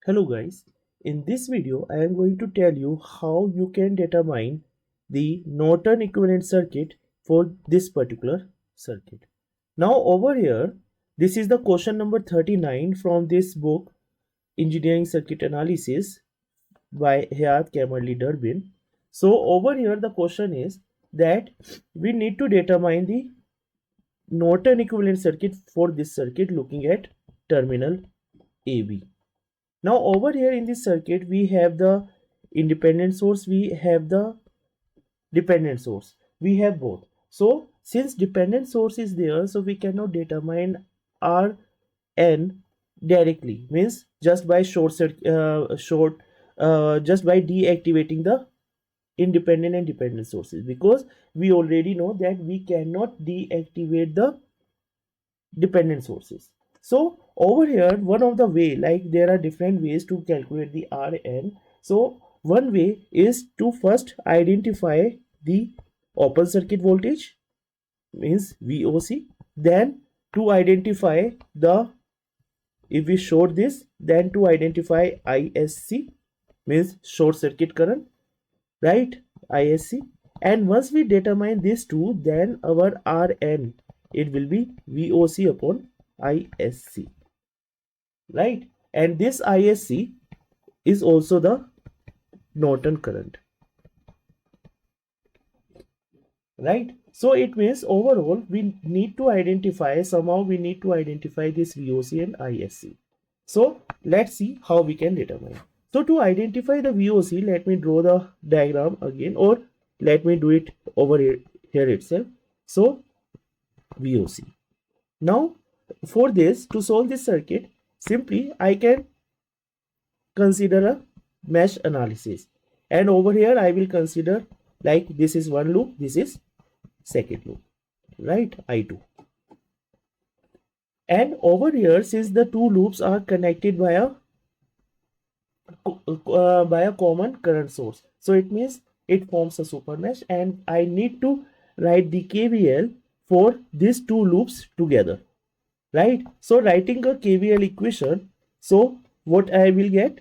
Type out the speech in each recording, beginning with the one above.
Hello guys, in this video I am going to tell you how you can determine the Norton equivalent circuit for this particular circuit. Now over here, this is the question number 39 from this book Engineering Circuit Analysis by Hayt, Kemmerly. So over here the question is that we need to determine the Norton equivalent circuit for this circuit looking at terminal AB. Now over here in this circuit we have the independent source, we have the dependent source, we have both. So since dependent source is there, so we cannot determine Rn directly, means just by just by deactivating the independent and dependent sources, because we already know that we cannot deactivate the dependent sources. So over here, one of the way, like there are different ways to calculate the Rn. So one way is to first identify the open circuit voltage, means VOC, then to identify the, if we short this, then to identify ISC, means short circuit current, right, ISC. And once we determine these two, then our Rn, it will be VOC upon ISC, right? And this ISC is also the Norton current, right? So it means overall we need to identify, somehow we need to identify this VOC and ISC. So let's see how we can determine. So to identify the VOC, let me draw the diagram again, or let me do it over here itself. So VOC. Now for this, to solve this circuit, simply I can consider a mesh analysis, and over here I will consider, like, this is one loop, this is second loop, right, I2. And over here, since the two loops are connected by a common current source, so it means it forms a super mesh, and I need to write the KVL for these two loops together, right? So writing a KVL equation, so what I will get,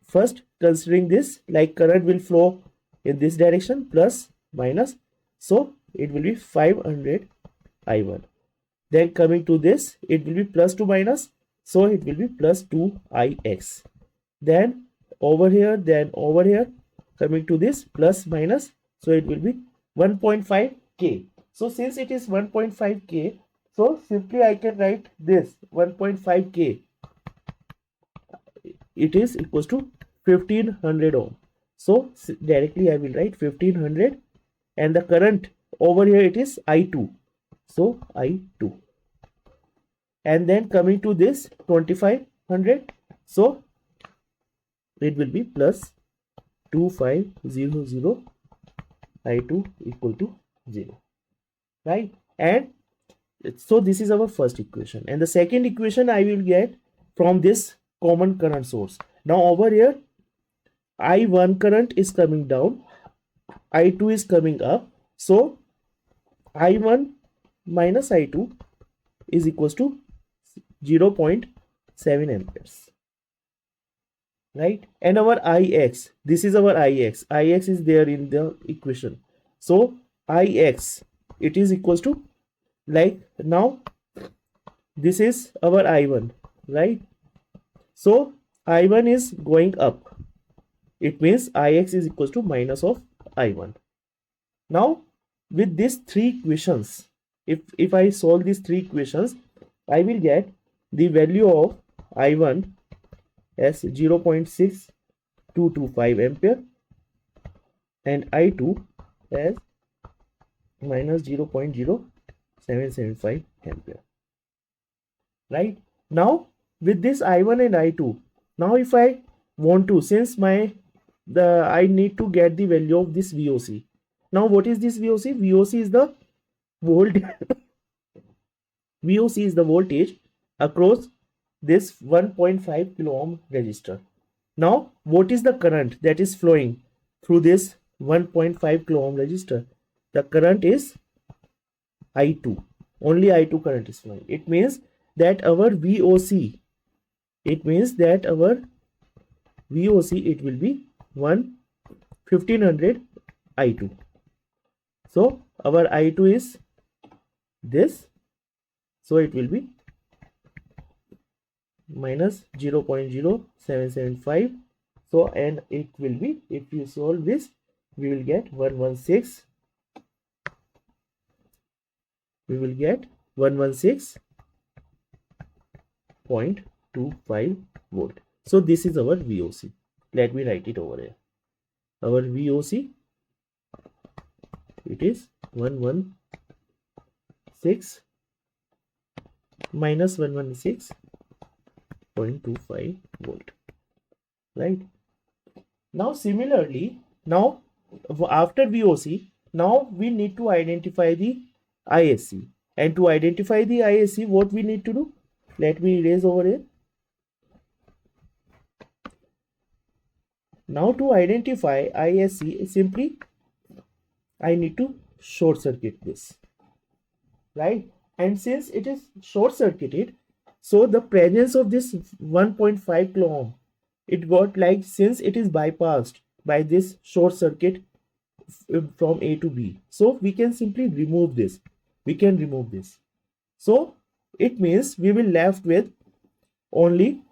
first considering this, like current will flow in this direction, plus minus, so it will be 500 I1. Then coming to this, it will be plus to minus, so it will be plus 2 Ix. Then over here, coming to this, plus minus, so it will be 1.5 K. So since it is 1.5 K, so simply I can write this 1.5 K, it is equals to 1500 ohm. So directly I will write 1500, and the current over here, it is I2, so I2. And then coming to this 2500, so it will be plus 2500 I2 equal to 0, right? And so this is our first equation, and the second equation I will get from this common current source. Now over here, I1 current is coming down, I2 is coming up, so I1 minus I2 is equals to 0.7 amperes, right? And our Ix, this is our Ix is there in the equation, so Ix, it is equals to, like, now this is our I1, right? So I1 is going up, it means Ix is equals to minus of I1. Now with these three equations, if I solve these three equations, I will get the value of I1 as 0.6225 ampere and I2 as minus 0.0775 ampere, right? Now with this I1 and I2, now if I want to, since I need to get the value of this VOC. Now what is this VOC? VOC is the VOC is the voltage across this 1.5 kilo ohm resistor. Now what is the current that is flowing through this 1.5 kilo ohm resistor? The current is I2, only I2 current is flowing. It means that our VOC it means that our VOC, it will be 1500 I2. So our I2 is this, so it will be minus 0.0775. so, and it will be, if you solve this, we will get 116.25 volt. So this is our VOC. Let me write it over here. Our VOC, it is 116 minus 116.25 volt, right? Now similarly, now after VOC, now we need to identify the ISC, and to identify the ISC, what we need to do? Let me erase over here. Now to identify ISC, simply I need to short circuit this, right? And since it is short circuited, so the presence of this 1.5 kilo ohm, it got, like, since it is bypassed by this short circuit from A to B, so we can simply remove this. So it means we will left with only,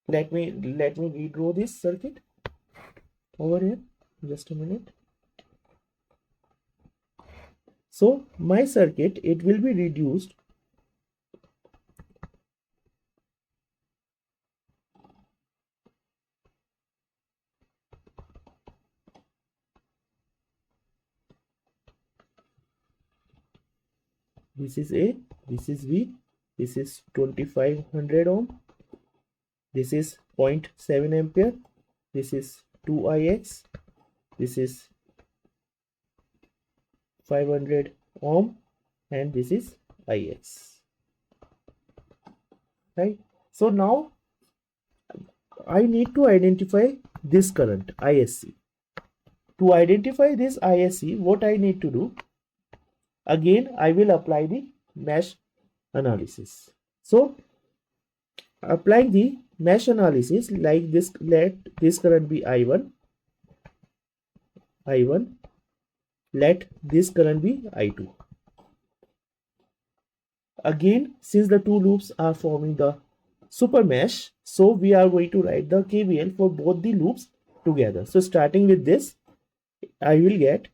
let me redraw this circuit over here, just a minute. So my circuit, it will be reduced this is A, this is B, this is 2500 ohm, this is 0.7 ampere, this is 2ix, this is 500 ohm, and this is ix, right? So now I need to identify this current ISC. To identify this ISC, what I need to do? Again, I will apply the mesh analysis. So applying the mesh analysis, like this, let this current be I1, let this current be I2. Again, since the two loops are forming the super mesh, so we are going to write the KVL for both the loops together. So starting with this, I will get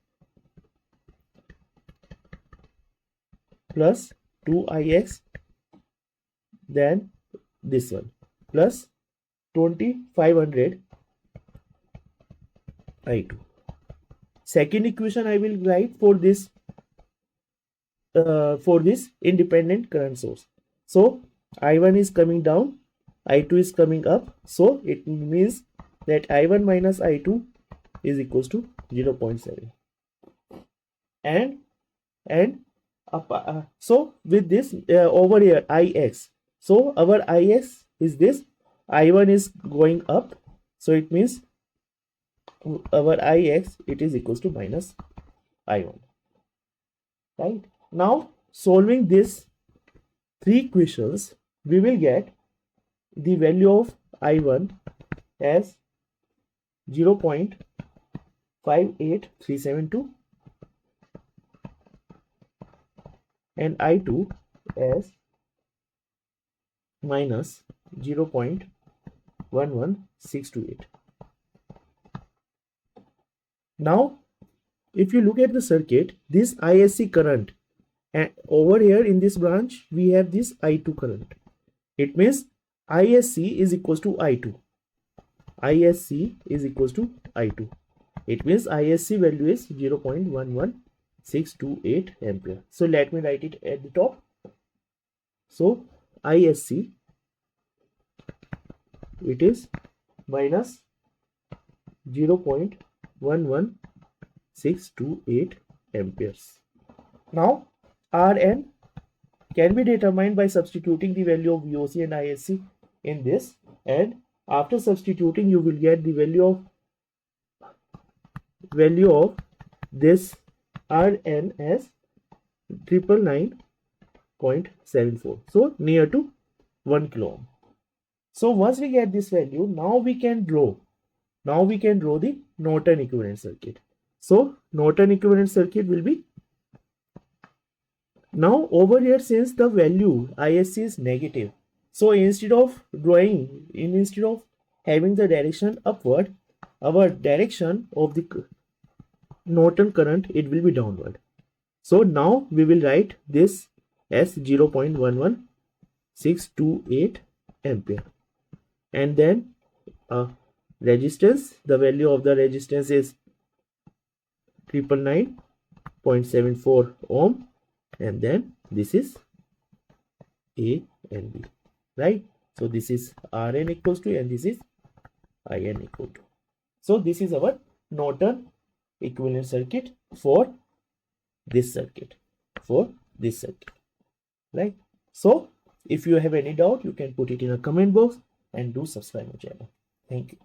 plus 2ix, then this one, plus 2500 I2. Second equation I will write for this independent current source. So I1 is coming down, I2 is coming up, so it means that I1 minus I2 is equals to 0.7. And so with this over here Ix, so our Ix is this, I1 is going up, so it means our Ix, it is equals to minus I1, right? Now solving this three equations, we will get the value of I1 as 0.58372 and I2 as minus 0.11628. Now if you look at the circuit, this ISC current, and over here in this branch we have this I2 current. It means ISC is equals to I2. ISC is equals to I2. It means ISC value is 0.11628 ampere. So let me write it at the top. So ISC, it is minus 0.11628 amperes. Now Rn can be determined by substituting the value of VOC and ISC in this, and after substituting you will get the value of this Rn as 999.74, so near to 1 kilo ohm. So once we get this value, now we can draw the Norton equivalent circuit. So Norton equivalent circuit will be, now over here, since the value ISC is negative, so instead of having the direction upward, our direction of the Norton current, it will be downward. So now we will write this as 0.11628 ampere, and then resistance, the value of the resistance is 999.74 ohm, and then this is A and B, right? So this is Rn equals to, and this is In equal to. So this is our Norton equivalent circuit for this circuit, right? So if you have any doubt, you can put it in a comment box, and do subscribe my channel. Thank you.